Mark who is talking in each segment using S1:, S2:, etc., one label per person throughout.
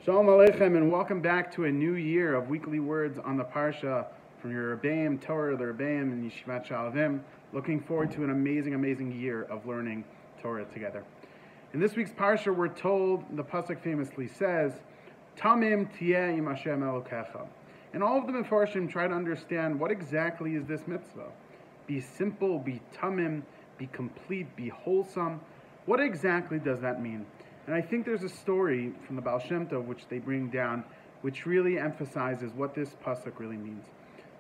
S1: Shalom Aleichem, and welcome back to a new year of weekly words on the Parsha from your Rebbeim, Torah, the Rebbeim, and Yeshivat Sha'avim. Looking forward to an amazing year of learning Torah together. In this week's Parsha, we're told, the Pasuk famously says, Tamim tiyeh im Hashem Elokecha. And all of the Mefarshim try to understand what exactly is this mitzvah. Be simple, be tamim, be complete, be wholesome. What exactly does that mean? And I think there's a story from the Baal Shem Tov which they bring down, which really emphasizes what this pasuk really means.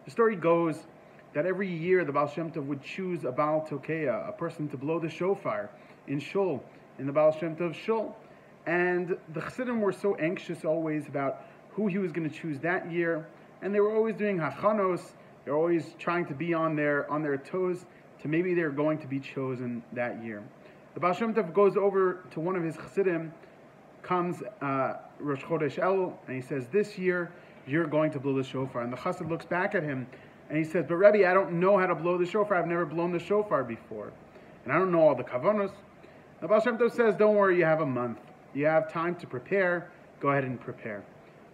S1: The story goes that every year the Baal Shem Tov would choose a Baal Tokeya, a person to blow the shofar in Shul, in the Baal Shem Tov Shul. And the Chassidim were so anxious always about who he was going to choose that year, and they were always doing hachanos. They're always trying to be on their toes to maybe they're going to be chosen that year. The Baal Shem Tov goes over to one of his Chassidim, comes Rosh Chodesh Elul, and he says, this year you're going to blow the shofar. And the Chassid looks back at him and he says, but Rebbe, I don't know how to blow the shofar. I've never blown the shofar before. And I don't know all the kavanos. The Baal Shem Tov says, don't worry, you have a month. You have time to prepare. Go ahead and prepare.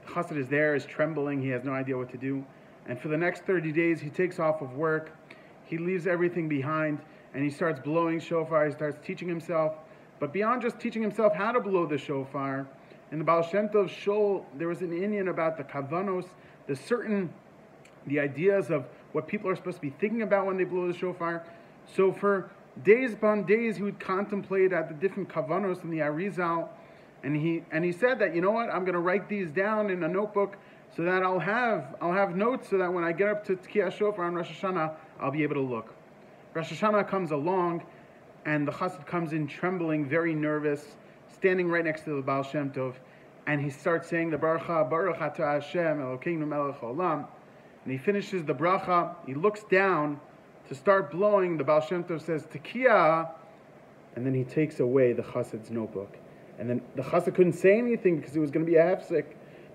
S1: The Chassid is there, is trembling. He has no idea what to do. And for the next 30 days, he takes off of work. He leaves everything behind. And he starts blowing shofar, he starts teaching himself. But beyond just teaching himself how to blow the shofar, in the Baal Shem Tov Shul, there was an inyan about the kavanos, the ideas of what people are supposed to be thinking about when they blow the shofar. So for days upon days, he would contemplate at the different kavanos in the Arizal, and he said that, you know what, I'm going to write these down in a notebook so that I'll have notes so that when I get up to Tkiyah Shofar on Rosh Hashanah, I'll be able to look. Rosh Hashanah comes along, and the Chassid comes in trembling, very nervous, standing right next to the Baal Shem Tov, and he starts saying the bracha, Baruch atah Hashem Elokeinu melech haolam, and he finishes the bracha, he looks down to start blowing, the Baal Shem Tov says, Tekiyah, and then he takes away the Chassid's notebook. And then the Chassid couldn't say anything because he was going to be hefsek,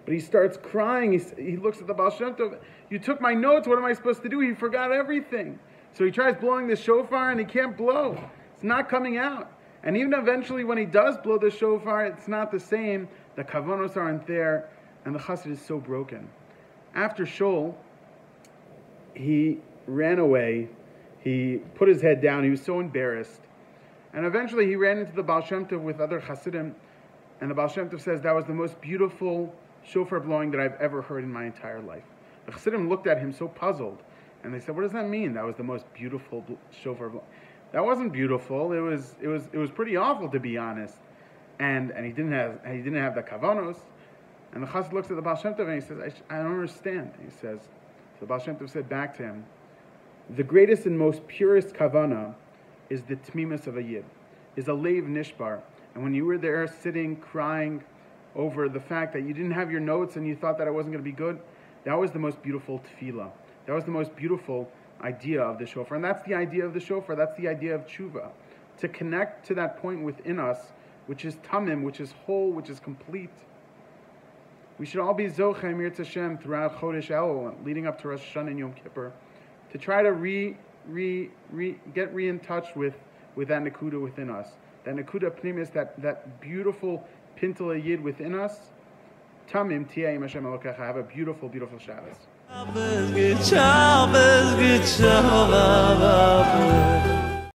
S1: but he starts crying, he looks at the Baal Shem Tov, you took my notes, what am I supposed to do? He forgot everything. So he tries blowing the shofar and he can't blow. It's not coming out. And even eventually when he does blow the shofar, it's not the same. The kavanos aren't there. And the chassid is so broken. After Shul, he ran away. He put his head down. He was so embarrassed. And eventually he ran into the Baal Shem Tov with other chassidim. And the Baal Shem Tov says, that was the most beautiful shofar blowing that I've ever heard in my entire life. The chassidim looked at him so puzzled. And they said, what does that mean? That was the most beautiful shofar. That wasn't beautiful. It was pretty awful, to be honest. And he didn't have the kavanos. And the chassid looks at the Baal Shem Tov and he says, I don't understand. He says, so the Baal Shem Tov said back to him, the greatest and most purest kavana is the tmimus of a yid, is a leiv nishbar. And when you were there sitting, crying over the fact that you didn't have your notes and you thought that it wasn't going to be good, that was the most beautiful tefillah. That was the most beautiful idea of the shofar. And that's the idea of the shofar. That's the idea of tshuva. To connect to that point within us, which is tamim, which is whole, which is complete. We should all be zocheh mirz Hashem throughout Chodesh Elul, leading up to Rosh Hashanah and Yom Kippur, to try to get in touch with that nakuda within us. That nakuda pnimis, that beautiful pintel yid within us. Tamim tiyeh im Hashem Elokecha. Have a beautiful Shabbos.
S2: Shabbos, good Shabbos.